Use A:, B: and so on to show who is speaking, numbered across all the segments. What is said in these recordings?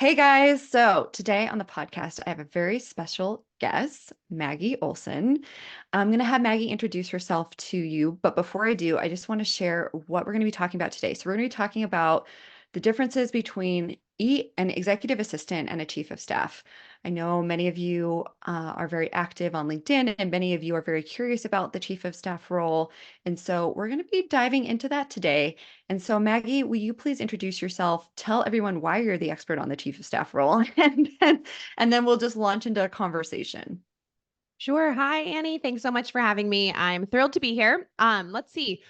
A: Hey guys, so today on the podcast, I have a very special guest, Maggie Olsen. I'm going to have Maggie introduce herself to you, but before I do, I just want to share what we're going to be talking about today. So, we're going to be talking about the differences between an executive assistant and a chief of staff. I know many of you are very active on LinkedIn, and many of you are very curious about the chief of staff role. And so, we're going to be diving into that today. And so, Maggie, will you please introduce yourself? Tell everyone why you're the expert on the chief of staff role, and then we'll just launch into a conversation.
B: Sure. Hi, Annie. Thanks so much for having me. I'm thrilled to be here. Let's see.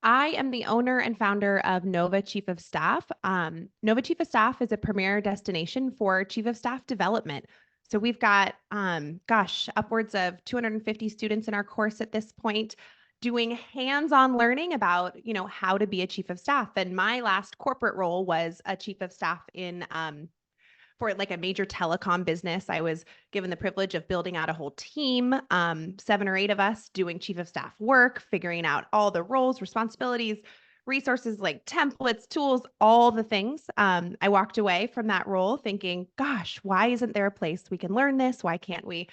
B: I am the owner and founder of Nova Chief of Staff. Nova Chief of Staff is a premier destination for Chief of Staff development. So we've got, upwards of 250 students in our course at this point doing hands-on learning about, how to be a chief of staff. And my last corporate role was a chief of staff in for like a major telecom business. I was given the privilege of building out a whole team, 7 or 8 of us doing chief of staff work, figuring out all the roles, responsibilities, resources like templates, tools, all the things. I walked away from that role thinking, gosh, why isn't there a place we can learn this? Why can't we?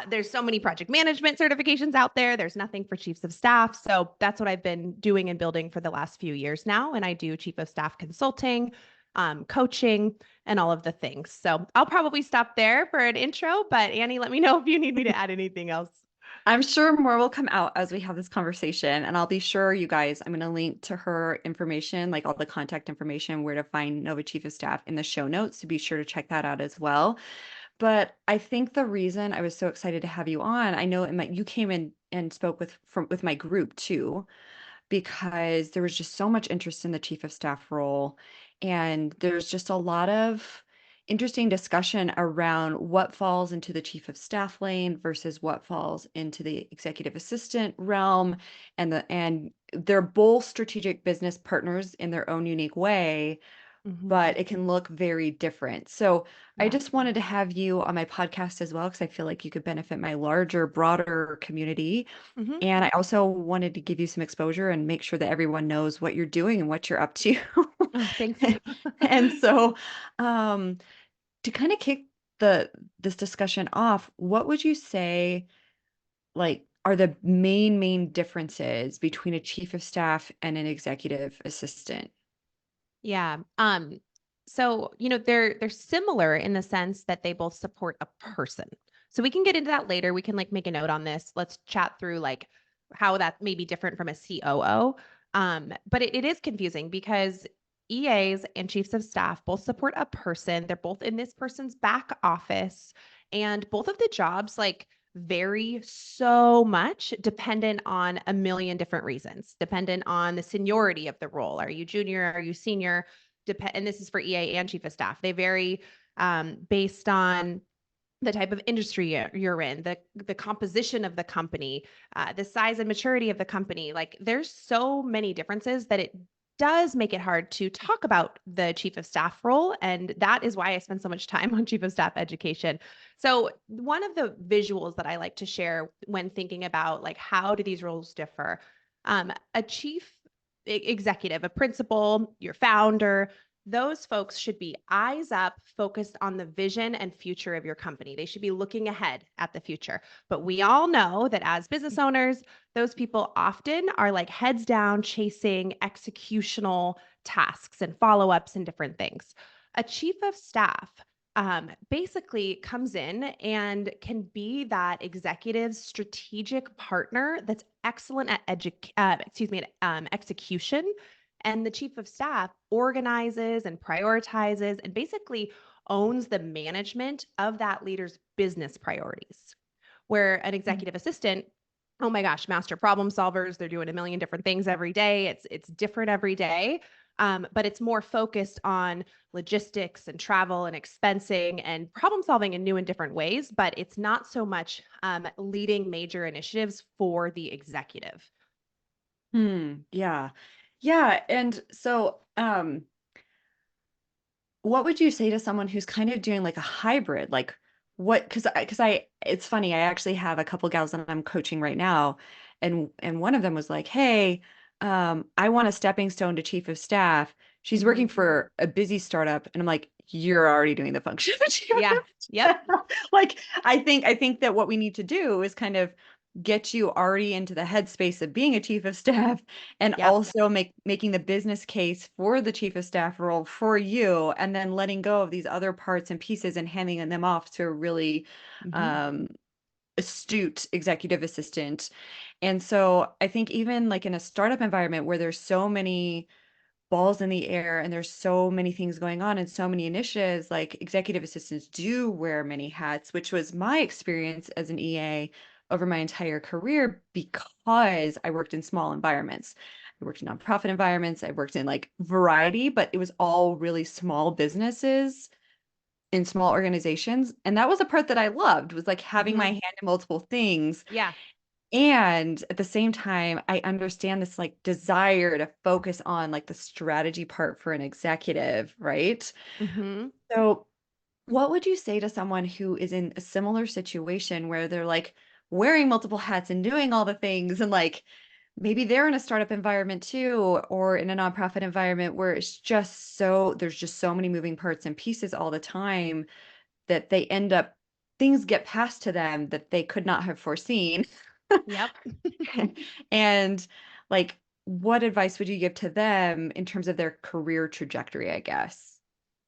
B: There's so many project management certifications out there. There's nothing for chiefs of staff. So that's what I've been doing and building for the last few years now. And I do chief of staff consulting, coaching, and all of the things. So I'll probably stop there for an intro, but Annie, let me know if you need me to add anything else.
A: I'm sure more will come out as we have this conversation, and I'll be sure you guys, I'm going to link to her information, like all the contact information, where to find Nova Chief of Staff in the show notes. So be sure to check that out as well. But I think the reason I was so excited to have you on, I know you came in and spoke with my group too, because there was just so much interest in the chief of staff role. And there's just a lot of interesting discussion around what falls into the chief of staff lane versus what falls into the executive assistant realm. And they're both strategic business partners in their own unique way,
B: Mhm.
A: but it can look very different. So I
B: Yeah.
A: just wanted to have you on my podcast as well, because I feel like you could benefit my larger, broader community.
B: Hmm.
A: And I also wanted to give you some exposure and make sure that everyone knows what you're doing and what you're up to.
B: Oh, thanks.
A: And so, um, to kind of kick the this discussion off, what would you say, like, are the main differences between a chief of staff and an executive assistant?
B: Yeah. So, they're similar in the sense that they both support a person. So we can get into that later. We can like make a note on this. Let's chat through like how that may be different from a COO. But it is confusing because EAs and chiefs of staff both support a person. They're both in this person's back office, and both of the jobs like vary so much dependent on a million different reasons, dependent on the seniority of the role. Are you junior? Are you senior? And this is for EA and chief of staff. They vary based on the type of industry you're in, the composition of the company, the size and maturity of the company. Like there's so many differences that it does make it hard to talk about the chief of staff role. And that is why I spend so much time on chief of staff education. So one of the visuals that I like to share when thinking about like how do these roles differ, a chief executive, a principal, your founder, those folks should be eyes up, focused on the vision and future of your company. They should be looking ahead at the future. But we all know that as business owners, those people often are like heads down chasing executional tasks and follow ups and different things. A chief of staff basically comes in and can be that executive strategic partner that's excellent at execution, and the chief of staff organizes and prioritizes and basically owns the management of that leader's business priorities. Where an executive assistant, oh my gosh, master problem solvers, they're doing a million different things every day. It's different every day. But it's more focused on logistics and travel and expensing and problem solving in new and different ways. But it's not so much leading major initiatives for the executive.
A: Yeah. Yeah. And so, what would you say to someone who's kind of doing like a hybrid? Like it's funny, I actually have a couple gals that I'm coaching right now, and one of them was like, "Hey, I want a stepping stone to chief of staff. she's working
B: Mhm.
A: for a busy startup. And I'm like, you're already doing the function of a chief of
B: Yeah. Yep.
A: staff. Like, I think that what we need to do is kind of get you already into the headspace of being a chief of staff and
B: Yep.
A: also making the business case for the chief of staff role for you, and then letting go of these other parts and pieces and handing them off to a really
B: Mhm.
A: um astute executive assistant. And so I think even like in a startup environment where there's so many balls in the air and there's so many things going on and so many initiatives, like executive assistants do wear many hats, which was my experience as an EA over my entire career because I worked in small environments. I worked in nonprofit environments, I worked in like variety, but it was all really small businesses in small organizations. And that was the part that I loved, was like having my
B: Mhm.
A: hand in multiple things.
B: Yeah.
A: And at the same time, I understand this like desire to focus on like the strategy part for an executive, right?
B: Mhm.
A: So, what would you say to someone who is in a similar situation where they're like wearing multiple hats and doing all the things, and like maybe they're in a startup environment too, or in a nonprofit environment where it's just there's just so many moving parts and pieces all the time that they end up things get passed to them that they could not have foreseen.
B: Yep.
A: And like, what advice would you give to them in terms of their career trajectory, I guess?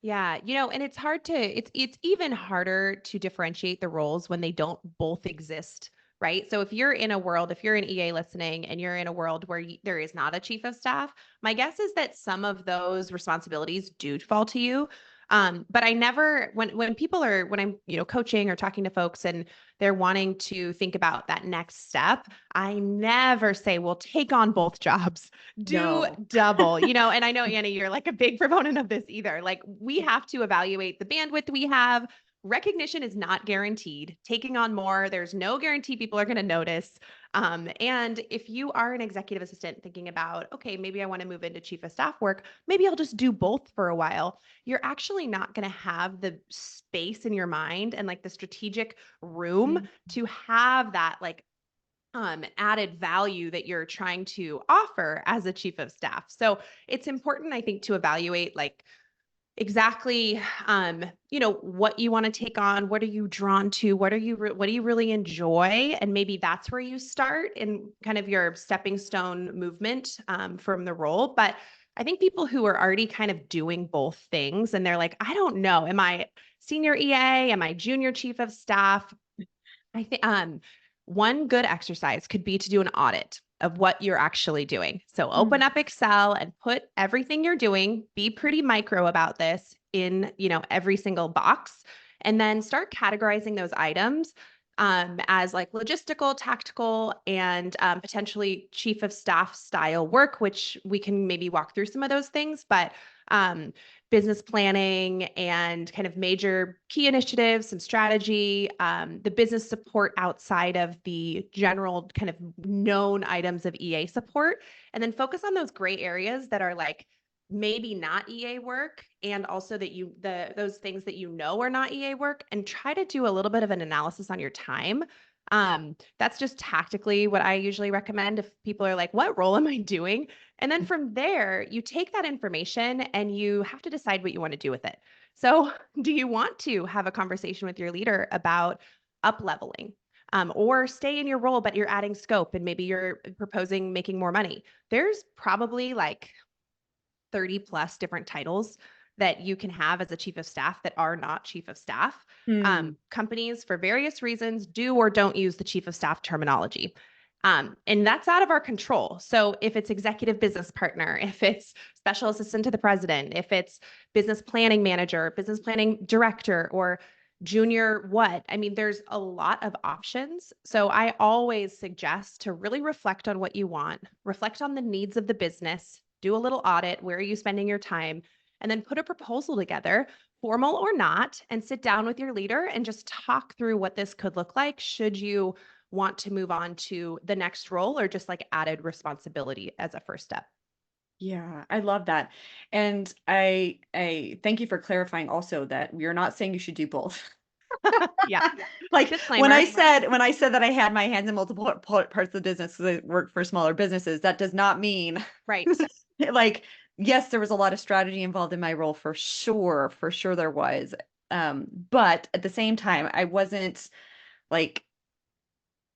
B: Yeah, and it's hard to it's even harder to differentiate the roles when they don't both exist, right? So if you're an EA listening and you're in a world where there is not a chief of staff, my guess is that some of those responsibilities do fall to you. But I never when I'm, coaching or talking to folks and they're wanting to think about that next step, I never say, well, take on both jobs, do
A: No.
B: double, and I know, Annie, you're like a big proponent of this either. Like, we have to evaluate the bandwidth we have. Recognition is not guaranteed. Taking on more, there's no guarantee people are going to notice. And if you are an executive assistant thinking about, okay, maybe I want to move into chief of staff work, maybe I'll just do both for a while. You're actually not going to have the space in your mind and like the strategic room
A: Mm.
B: to have that like added value that you're trying to offer as a chief of staff. So it's important, I think, to evaluate like exactly what you want to take on, what are you drawn to, what do you really enjoy, and maybe that's where you start in kind of your stepping stone movement from the role. But I think people who are already kind of doing both things and they're like, I don't know, am I senior EA, am I junior chief of staff? I think one good exercise could be to do an audit of what you're actually doing. So
A: Mm.
B: open up Excel and put everything you're doing, be pretty micro about this in, every single box, and then start categorizing those items as like logistical, tactical, and potentially chief of staff style work, which we can maybe walk through some of those things. But um, business planning and kind of major key initiatives, some strategy, the business support outside of the general kind of known items of EA support, and then focus on those gray areas that are like maybe not EA work, and also that those things that are not EA work, and try to do a little bit of an analysis on your time. That's just tactically what I usually recommend if people are like, what role am I doing? And then from there, you take that information and you have to decide what you want to do with it. So, do you want to have a conversation with your leader about up leveling? Or stay in your role, but you're adding scope and maybe you're proposing making more money. There's probably like 30 plus different titles that you can have as a chief of staff that are not chief of staff.
A: Mm.
B: Companies, for various reasons, do or don't use the chief of staff terminology. And that's out of our control. So if it's executive business partner, if it's special assistant to the president, if it's business planning manager, business planning director, or junior what, I mean, there's a lot of options. So I always suggest to really reflect on what you want, reflect on the needs of the business, do a little audit. Where are you spending your time? And then put a proposal together, formal or not, and sit down with your leader and just talk through what this could look like should you want to move on to the next role or just like added responsibility as a first step.
A: Yeah, I love that. And I thank you for clarifying also that we are not saying you should do both.
B: Yeah.
A: Like
B: Disclaimer.
A: when I said that I had my hands in multiple parts of the business because I work for smaller businesses, that does not mean
B: Right.
A: like yes, there was a lot of strategy involved in my role for sure there was. But at the same time, I wasn't like,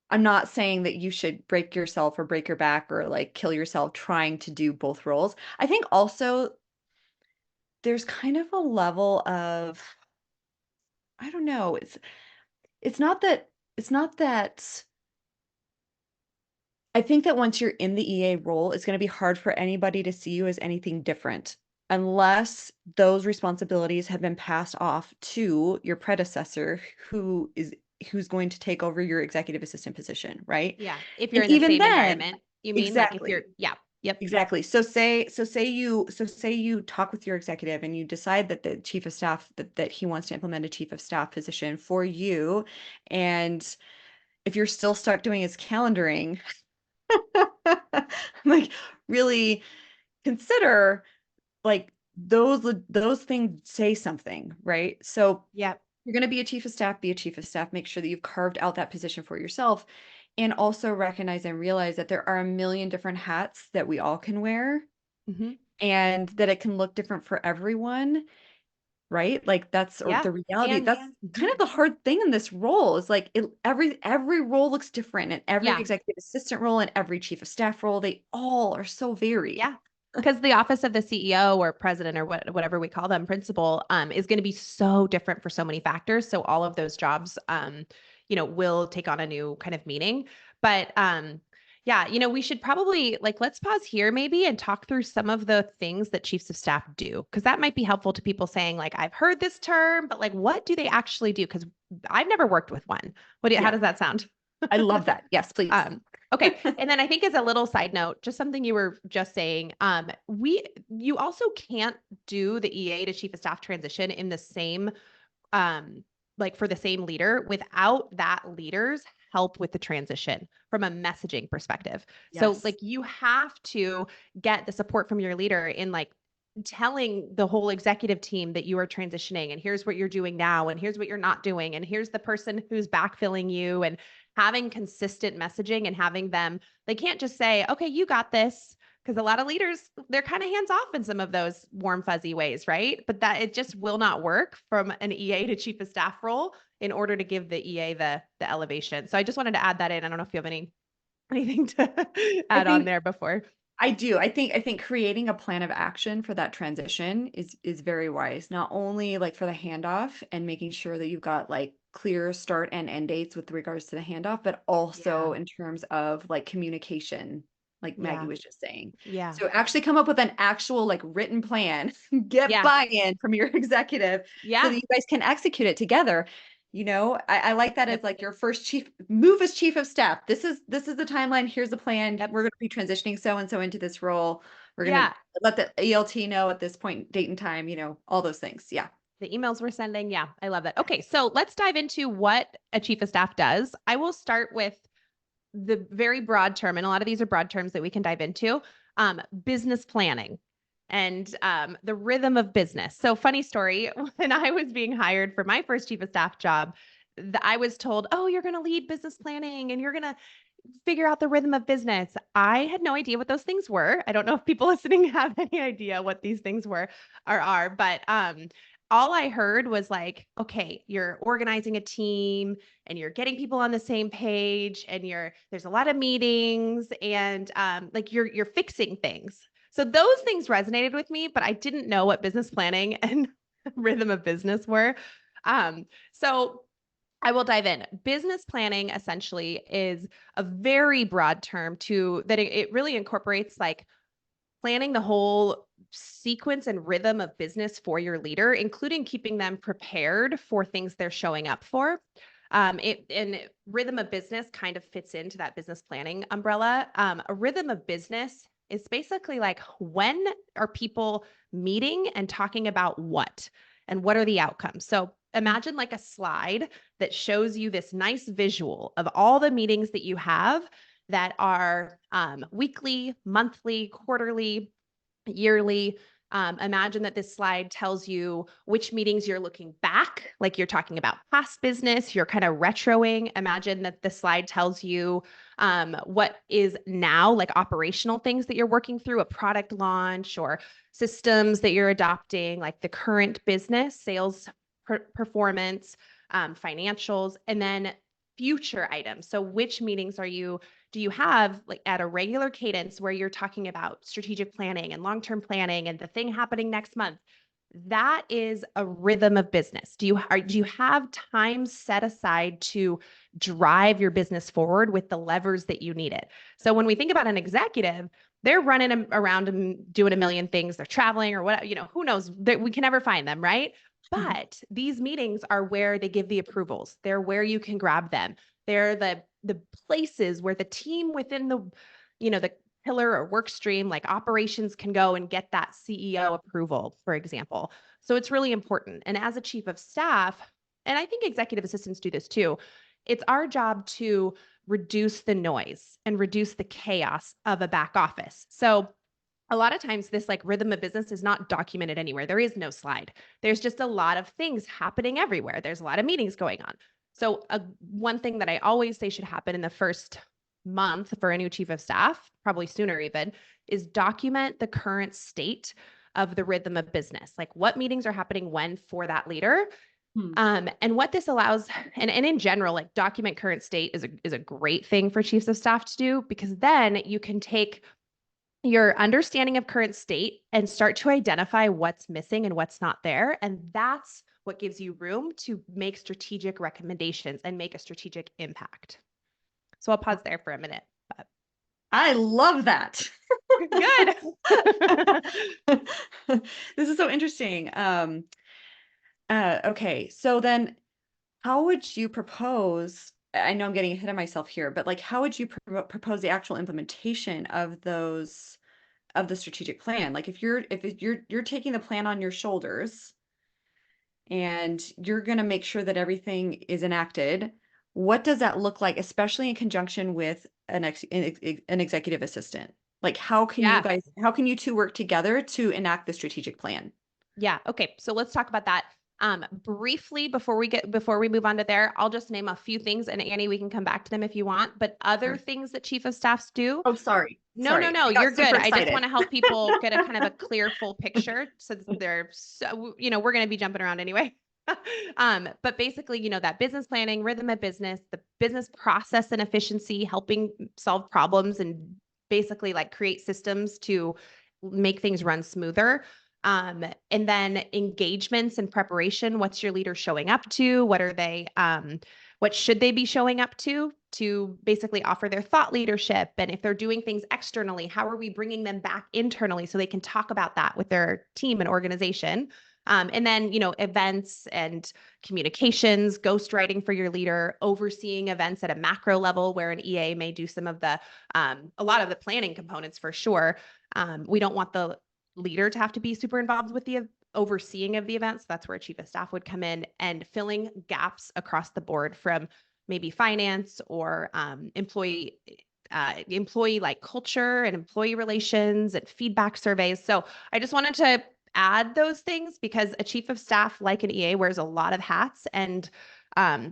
A: I'm not saying that you should break yourself or break your back or like kill yourself trying to do both roles. I think also there's kind of a level of, I don't know, it's not that it's not that I think that once you're in the EA role, it's going to be hard for anybody to see you as anything different unless those responsibilities have been passed off to your predecessor who's going to take over your executive assistant position, right?
B: Yeah. If you're
A: And
B: in the
A: even
B: same
A: then,
B: environment, you mean like if you're,
A: exactly.
B: yeah, yep.
A: Exactly. So say you talk with your executive and you decide that the chief of staff that he wants to implement a chief of staff position for you, and if you're still stuck doing his calendaring, like really consider like those things say something, right? So
B: Yep.
A: you're going to be a chief of staff, be a chief of staff, make sure that you've carved out that position for yourself and also recognize and realize that there are a million different hats that we all can wear
B: Hmm.
A: and that it can look different for everyone, right? Like that's or
B: Yeah.
A: the reality.
B: And
A: That's kind of the hard thing in this role is like every role looks different and every
B: yeah.
A: executive assistant role and every chief of staff role, they all are so varied.
B: Yeah. Because the office of the CEO or president or whatever we call them, principal, is going to be so different for so many factors. So all of those jobs, will take on a new kind of meaning. But yeah, we should probably like let's pause here maybe and talk through some of the things that chiefs of staff do, because that might be helpful to people saying like I've heard this term, but like what do they actually do? Because I've never worked with one. How
A: Yeah,
B: does that sound?
A: I love that. Yes, please.
B: Okay. And then I think as a little side note, just something you were just saying, you also can't do the EA to chief of staff transition in the same, like for the same leader without that leader's help with the transition from a messaging perspective. So
A: Yes.
B: like you have to get the support from your leader in like telling the whole executive team that you are transitioning and here's what you're doing now and here's what you're not doing and here's the person who's backfilling you and having consistent messaging and having them they can't just say okay you got this because a lot of leaders they're kind of hands off in some of those warm fuzzy ways, right? But that it just will not work from an EA to chief of staff role in order to give the EA the elevation. So I just wanted to add that in. I don't know if you have anything to
A: I
B: add on
A: think
B: there before.
A: I do. I think creating a plan of action for that transition is very wise. Not only like for the handoff and making sure that you've got like clear start and end dates with regards to the handoff, but
B: Yeah.
A: also in terms of like communication, like Maggie
B: Yeah.
A: was just saying.
B: Yeah.
A: So actually come up with an actual like written plan, get
B: Yeah.
A: buy-in from your executive so that
B: Yeah.
A: you guys can execute it together. I like that as
B: Yep.
A: like your first chief move as chief of staff. This is the timeline. Here's the plan.
B: Yep.
A: We're going to be transitioning so and so into this role. We're going to
B: Yeah.
A: let the ELT know at this point, date and time, all those things. Yeah.
B: The emails we're sending. Yeah. I love that. Okay. So let's dive into what a chief of staff does. I will start with the very broad term, and a lot of these are broad terms that we can dive into. Business planning and the rhythm of business. So, funny story, when I was being hired for my first chief of staff job, I was told, oh, you're going to lead business planning and you're going to figure out the rhythm of business. I had no idea what those things were. I don't know if people listening have any idea what these things were or are, but all I heard was like, okay, you're organizing a team and you're getting people on the same page and there's a lot of meetings and like you're fixing things. So those things resonated with me, but I didn't know what business planning and rhythm of business were. So I will dive in. Business planning essentially is a very broad term to that it really incorporates like planning the whole sequence and rhythm of business for your leader, including keeping them prepared for things they're showing up for. Rhythm of business kind of fits into that business planning umbrella. A rhythm of business is basically like when are people meeting and talking about what and what are the outcomes. So imagine like a slide that shows you this nice visual of all the meetings that you have that are weekly, monthly, quarterly, yearly, Imagine that this slide tells you which meetings you're looking back, like you're talking about past business, you're kind of retroing. Imagine that the slide tells you what is now, like operational things that you're working through, a product launch or systems that you're adopting, like the current business, sales performance, financials, and then future items. So which meetings do you have like at a regular cadence where you're talking about strategic planning and long-term planning and the thing happening next month? That is a rhythm of business. Do you have time set aside to drive your business forward with the levers that you need it? So when we think about an executive, they're running around and doing a million things. They're traveling or whatever, who knows? We can never find them, right? But these meetings are where they give the approvals. They're where you can grab them. They're the places where the team within the pillar or work stream, like operations, can go and get that CEO approval, for example. So it's really important. And as a chief of staff, and I think executive assistants do this too, it's our job to reduce the noise and reduce the chaos of a back office. So a lot of times this like rhythm of business is not documented anywhere. There is no slide. There's just a lot of things happening everywhere. There's a lot of meetings going on. So one thing that I always say should happen in the first month for a new chief of staff, probably sooner even, is document the current state of the rhythm of business. Like what meetings are happening when for that leader. And what this allows, and in general, like document current state is a great thing for chiefs of staff to do, because then you can take your understanding of current state and start to identify what's missing and what's not there. And that's what gives you room to make strategic recommendations and make a strategic impact. So I'll pause there for a minute. But
A: I love that.
B: good.
A: This is so interesting. Okay, so then how would you propose, I know I'm getting ahead of myself here, but like how would you propose the actual implementation of the strategic plan? Like if you're taking the plan on your shoulders and you're going to make sure that everything is enacted, what does that look like, especially in conjunction with an executive assistant? Like
B: Yeah.
A: how can you two work together to enact the strategic plan?
B: Yeah. Okay. So let's talk about that. Briefly before we move on to there, I'll just name a few things, and Annie, we can come back to them if you want. But other
A: Sure.
B: things that chief of staffs do.
A: Oh, sorry.
B: No, no,
A: Sorry.
B: no,
A: I got
B: you're good.
A: super
B: I just
A: excited.
B: want to help people get a kind of a clear, full picture. So we're going to be jumping around anyway. But basically, that business planning, rhythm of business, the business process and efficiency, helping solve problems and basically like create systems to make things run smoother. And then engagements and preparation. What's your leader showing up to? What should they be showing up to basically offer their thought leadership? And if they're doing things externally, how are we bringing them back internally so they can talk about that with their team and organization? And then, events and communications, ghostwriting for your leader, overseeing events at a macro level where an EA may do a lot of the planning components for sure. We don't want the leader to have to be super involved with the overseeing of the events. That's where a chief of staff would come in, and filling gaps across the board from maybe finance or employee like culture and employee relations and feedback surveys. So I just wanted to add those things because a chief of staff, like an EA, wears a lot of hats and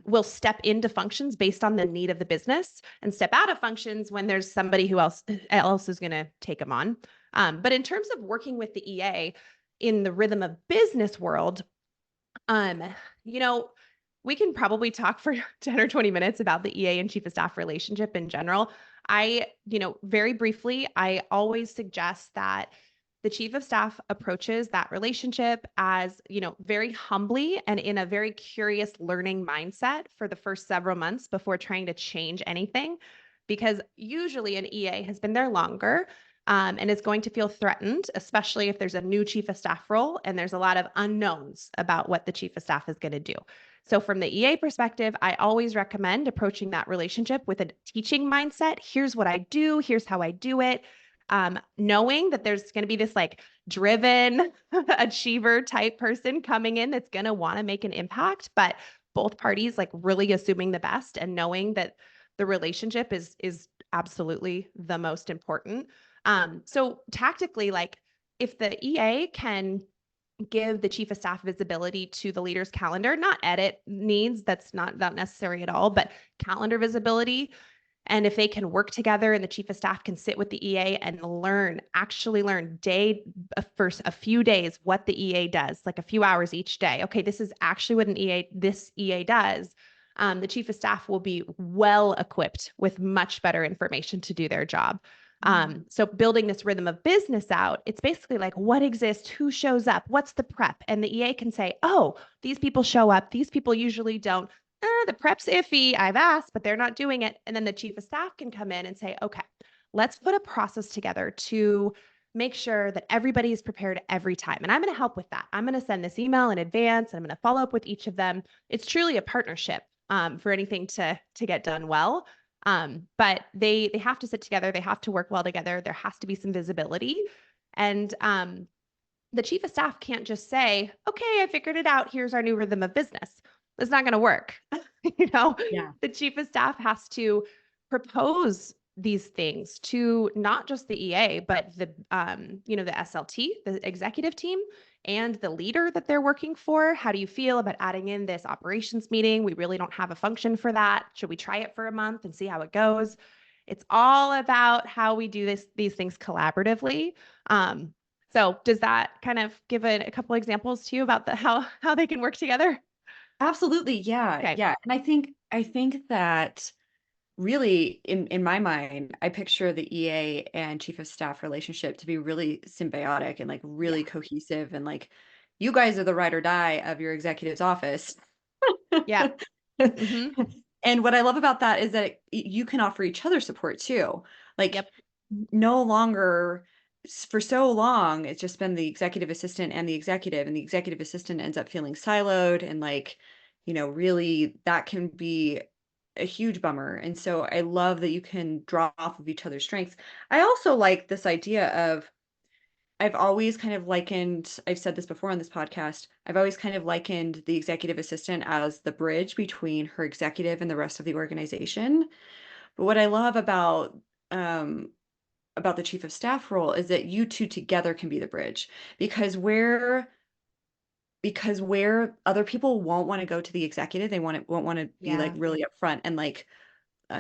B: will step into functions based on the need of the business and step out of functions when there's somebody who else is going to take them on. But in terms of working with the EA in the rhythm of business world, um, you know, we can probably talk for 10 or 20 minutes about the EA and chief of staff relationship in general. Very briefly, I always suggest that the chief of staff approaches that relationship as, very humbly and in a very curious learning mindset for the first several months before trying to change anything, because usually an EA has been there longer and is going to feel threatened, especially if there's a new chief of staff role and there's a lot of unknowns about what the chief of staff is going to do. So from the EA perspective, I always recommend approaching that relationship with a teaching mindset. Here's what I do. Here's how I do it. Knowing that there's going to be this like driven achiever type person coming in that's going to want to make an impact, but both parties like really assuming the best and knowing that the relationship is absolutely the most important. So tactically, like if the EA can give the chief of staff visibility to the leader's calendar, not edit needs, that's not necessary at all, but calendar visibility. And if they can work together and the chief of staff can sit with the EA and actually learn first a few days what the EA does, like a few hours each day. Okay, this is actually what this EA does. The chief of staff will be well equipped with much better information to do their job. So building this rhythm of business out, it's basically like what exists, who shows up, what's the prep, and the EA can say, oh, these people show up, these people usually don't. The prep's iffy. I've asked, but they're not doing it. And then the chief of staff can come in and say, okay, let's put a process together to make sure that everybody is prepared every time. And I'm going to help with that. I'm going to send this email in advance and I'm going to follow up with each of them. It's truly a partnership for anything to get done well. But they have to sit together. They have to work well together. There has to be some visibility. And the chief of staff can't just say, okay, I figured it out. Here's our new rhythm of business. It's not going to work.
A: Yeah.
B: The chief of staff has to propose these things to not just the EA, but the SLT, the executive team, and the leader that they're working for. How do you feel about adding in this operations meeting? We really don't have a function for that. Should we try it for a month and see how it goes? It's all about how we do these things collaboratively. So does that kind of give a couple examples to you about how they can work together?
A: Absolutely. Yeah.
B: Okay.
A: Yeah. And I think that really in my mind, I picture the EA and chief of staff relationship to be really symbiotic and like really
B: Yeah.
A: cohesive and like you guys are the ride or die of your executive's office.
B: Yeah. Mm-hmm.
A: And what I love about that is that you can offer each other support too. Like
B: Yep.
A: no longer for so long, it's just been the executive assistant and the executive assistant ends up feeling siloed and like, really that can be a huge bummer. And so I love that you can draw off of each other's strengths. I also like this idea of I've always kind of likened, I've said this before on this podcast, I've always kind of likened the executive assistant as the bridge between her executive and the rest of the organization. But what I love about the chief of staff role is that you two together can be the bridge because where other people won't want to go to the executive, they won't want to be like
B: Yeah.
A: really upfront and like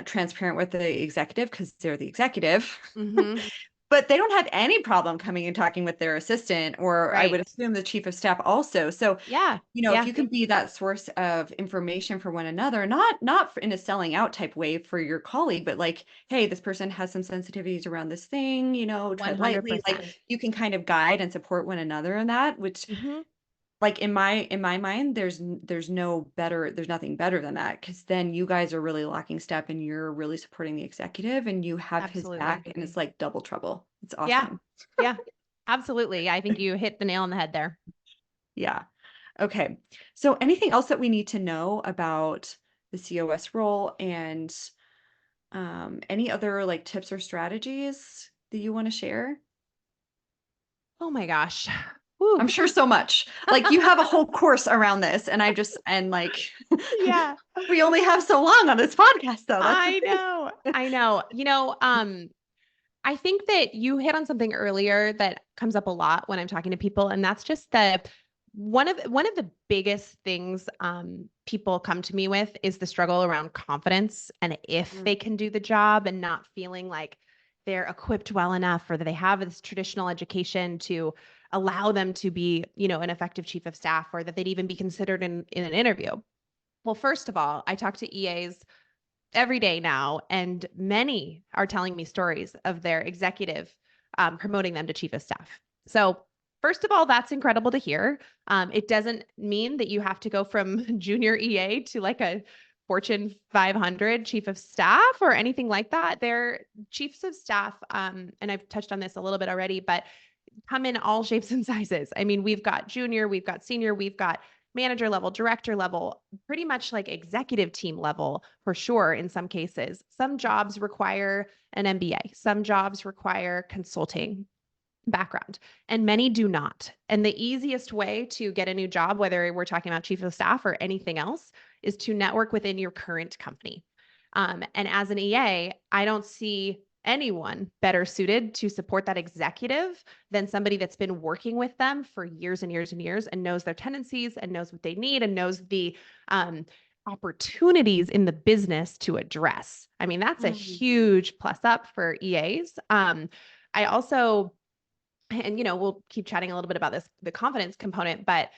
A: transparent with the executive because they're the executive.
B: Mm-hmm.
A: But they don't have any problem coming and talking with their assistant, or I would
B: Right.
A: assume the chief of staff also. So,
B: Yeah.
A: if
B: Yeah.
A: you can be that source of information for one another, not in a selling out type way for your colleague, but like, hey, this person has some sensitivities around this thing, tread lightly. Like
B: 100%.
A: you can kind of guide and support one another in that, which
B: Mm-hmm.
A: like in my mind there's nothing better than that because then you guys are really locking step and you're really supporting the executive and you have his
B: Absolutely.
A: back and it's like double trouble. It's
B: Yeah.
A: awesome.
B: Yeah. Absolutely. I think you hit the nail on the head there.
A: Yeah. Okay, so anything else that we need to know about the COS role and any other like tips or strategies that you want to share?
B: Oh my gosh. Whew.
A: I'm sure so much. Like you have a whole course around this, and like
B: Yeah.
A: we only have so long on this podcast, though. That's the
B: I
A: thing.
B: know. I know. I think that you hit on something earlier that comes up a lot when I'm talking to people, and that's just one of the biggest things people come to me with is the struggle around confidence and if
A: Mm.
B: they can do the job and not feeling like they're equipped well enough or that they have this traditional education to allow them to be, an effective chief of staff or that they'd even be considered in an interview. Well, first of all, I talk to EAs every day now, and many are telling me stories of their executive promoting them to chief of staff. So, first of all, that's incredible to hear. It doesn't mean that you have to go from junior EA to like a Fortune 500 chief of staff or anything like that. They're chiefs of staff, and I've touched on this a little bit already, but come in all shapes and sizes. I mean, we've got junior, we've got senior, we've got manager level, director level, pretty much like executive team level for sure in some cases. Some jobs require an MBA, some jobs require consulting background, and many do not. And the easiest way to get a new job, whether we're talking about chief of staff or anything else, is to network within your current company. And as an EA, I don't see anyone better suited to support that executive than somebody that's been working with them for years and years and years and knows their tendencies and knows what they need and knows the opportunities in the business to address. I mean, that's a
A: Mm.
B: huge plus up for EAs. I also, and we'll keep chatting a little bit about this, the confidence component, but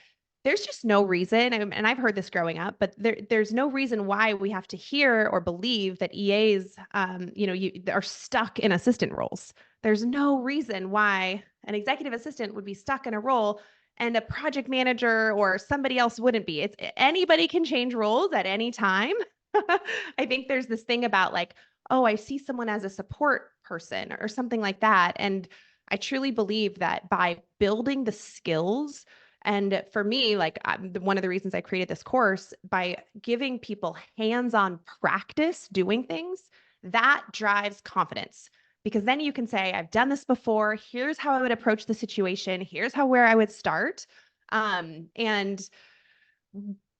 B: there's just no reason, and I've heard this growing up, but there's no reason why we have to hear or believe that EAs, are stuck in assistant roles. There's no reason why an executive assistant would be stuck in a role and a project manager or somebody else wouldn't be. It's anybody can change roles at any time. I think there's this thing about like, oh, I see someone as a support person or something like that. And I truly believe that by building the skills, and for me, like one of the reasons I created this course, by giving people hands-on practice doing things, that drives confidence. Because then you can say, I've done this before. Here's how I would approach the situation. Here's where I would start. And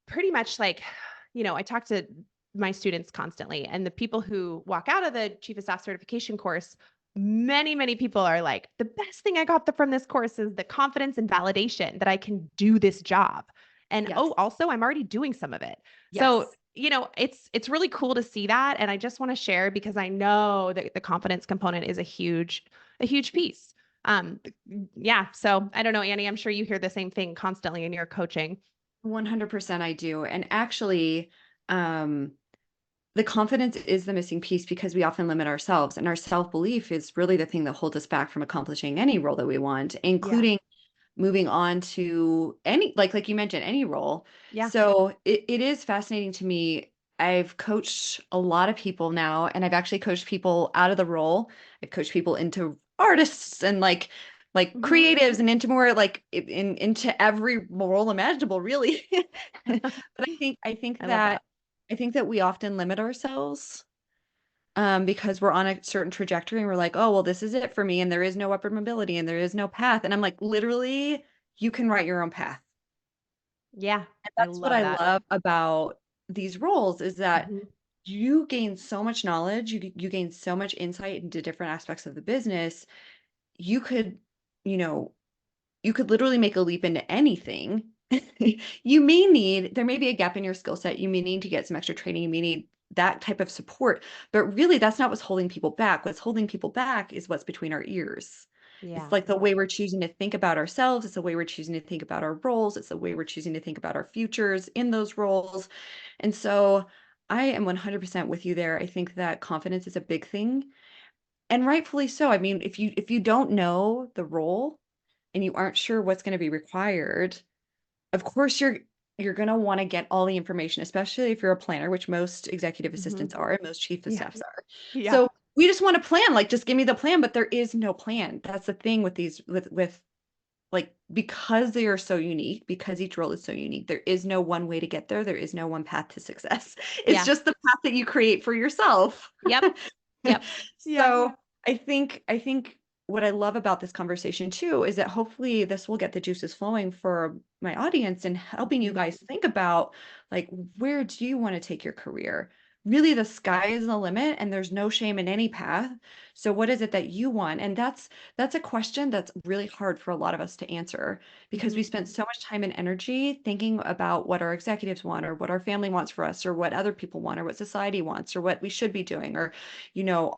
B: pretty much like, I talk to my students constantly, and the people who walk out of the chief of staff certification course, many people are like, the best thing I got from this course is the confidence and validation that I can do this job. And
A: Yes.
B: oh, also I'm already doing some of it. So,
A: Yes.
B: it's really cool to see that. And I just want to share because I know that the confidence component is a huge piece. Yeah. So I don't know, Annie, I'm sure you hear the same thing constantly in your coaching.
A: 100% I do. And actually, um, the confidence is the missing piece because we often limit ourselves, and our self-belief is really the thing that holds us back from accomplishing any role that we want,
B: Yeah.
A: including moving on to any, like you mentioned, any role.
B: Yeah.
A: So it is fascinating to me. I've coached a lot of people now, and I've actually coached people out of the role. I've coached people into artists and like
B: Mhm.
A: creatives and into more like into every role imaginable, really. But
B: I love that.
A: I think that we often limit ourselves because we're on a certain trajectory and we're like, oh, well, this is it for me. And there is no upward mobility and there is no path. And I'm like, literally, you can write your own path.
B: Yeah.
A: And
B: I
A: that's what
B: love
A: I
B: that.
A: love about these roles is that
B: Mhm.
A: you gain so much knowledge, you gain so much insight into different aspects of the business. You could, you know, you could literally make a leap into anything. There may be a gap in your skill set. You may need to get some extra training. You may need that type of support. But really, that's not what's holding people back. What's holding people back is what's between our ears. It's
B: Yeah.
A: like the way we're choosing to think about ourselves. It's the way we're choosing to think about our roles. It's the way we're choosing to think about our futures in those roles. And so I am 100% with you there. I think that confidence is a big thing, and rightfully so. I mean, if you don't know the role and you aren't sure what's going to be required, of course you're going to want to get all the information, especially if you're a planner, which most executive
B: Mhm.
A: assistants are and most chief of
B: Yeah.
A: staffs are.
B: Yeah.
A: So we just want to plan, like just give me the plan, but there is no plan. That's the thing with these with like, because they are so unique, because each role is so unique, there is no one way to get there. There is no one path to success. It's
B: Yeah.
A: just the path that you create for yourself.
B: Yep. Yep. Yeah.
A: So I think what I love about this conversation too is that hopefully this will get the juices flowing for my audience and helping you
B: Mhm.
A: guys think about, like, where do you want to take your career? Really, the sky is the limit and there's no shame in any path. So what is it that you want? And that's a question that's really hard for a lot of us to answer because we
B: Mhm.
A: spent so much time and energy thinking about what our executives want or what our family wants for us or what other people want or what society wants or what we should be doing, or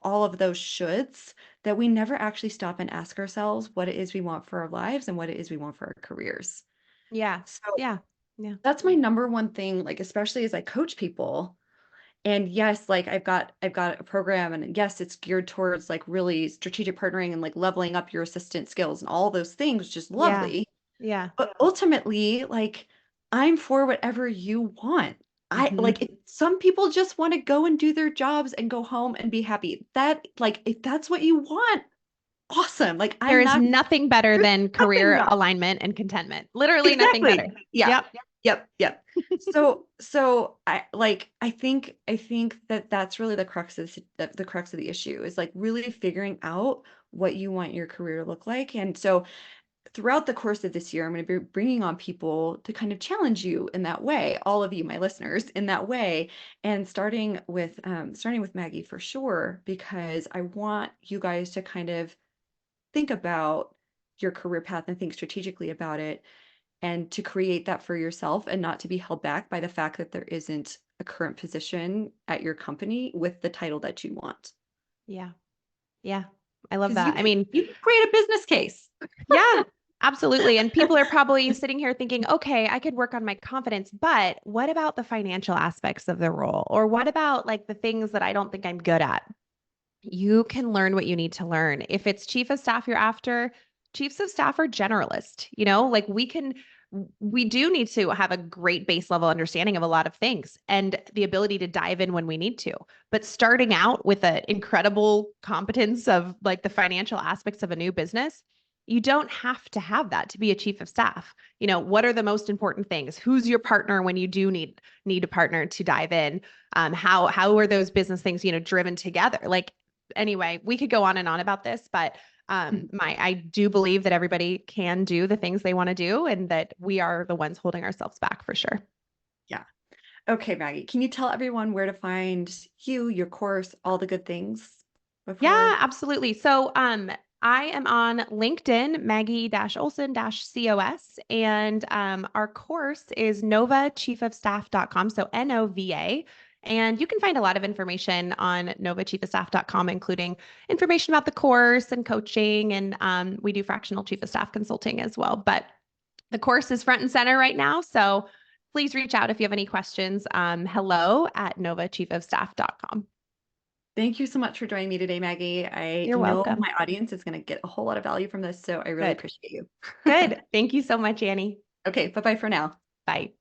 A: all of those shoulds, that we never actually stop and ask ourselves what it is we want for our lives and what it is we want for our careers.
B: Yeah.
A: So
B: Yeah. Yeah.
A: that's my number one thing, like especially as I coach people. And yes, like I've got a program, and yes, it's geared towards like really strategic partnering and like leveling up your assistant skills and all those things, which is
B: Yeah.
A: lovely.
B: Yeah.
A: But ultimately, like, I'm for whatever you want.
B: Mhm.
A: Some people just want to go and do their jobs and go home and be happy. That, like, if that's what you want, awesome. Like,
B: There
A: I'm
B: is
A: not,
B: nothing better
A: there's
B: than
A: nothing
B: career
A: wrong.
B: alignment and contentment. Literally nothing better.
A: Exactly. Yeah.
B: Yep.
A: Yep. So I think that that's really the crux of the crux of the issue is like really figuring out what you want your career to look like. And so throughout the course of this year, I'm going to be bringing on people to kind of challenge you in that way, all of you, my listeners, in that way, and starting with Maggie for sure, because I want you guys to kind of think about your career path and think strategically about it, and to create that for yourself, and not to be held back by the fact that there isn't a current position at your company with the title that you want.
B: Yeah. Yeah. I love
A: Because
B: that. I mean,
A: you can create a business case.
B: yeah, absolutely. And people are probably sitting here thinking, okay, I could work on my confidence, but what about the financial aspects of the role? Or what about like the things that I don't think I'm good at? You can learn what you need to learn. If it's chief of staff you're after, chiefs of staff are generalist, like we do need to have a great base level understanding of a lot of things and the ability to dive in when we need to. But starting out with an incredible competence of like the financial aspects of a new business, you don't have to have that to be a chief of staff. What are the most important things? Who's your partner when you do need a partner to dive in? How are those business things, driven together? Like, anyway, we could go on and on about this, but I do believe that everybody can do the things they want to do and that we are the ones holding ourselves back for sure.
A: Yeah. Okay, Maggie, can you tell everyone where to find you, your course, all the good things
B: Yeah,
A: before?
B: absolutely. So I am on LinkedIn, Maggie-Olsen-COS, and our course is novachiefofstaff.com. So NOVA. And you can find a lot of information on novachiefofstaff.com, including information about the course and coaching. And we do fractional chief of staff consulting as well. But the course is front and center right now. So please reach out if you have any questions. Hello@novachiefofstaff.com.
A: Thank you so much for joining me today, Maggie. I
B: You're
A: know
B: welcome.
A: my audience is going to get a whole lot of value from this, so I really
B: Good.
A: appreciate you.
B: Good. Thank you so much, Annie.
A: Okay, bye-bye for now.
B: Bye.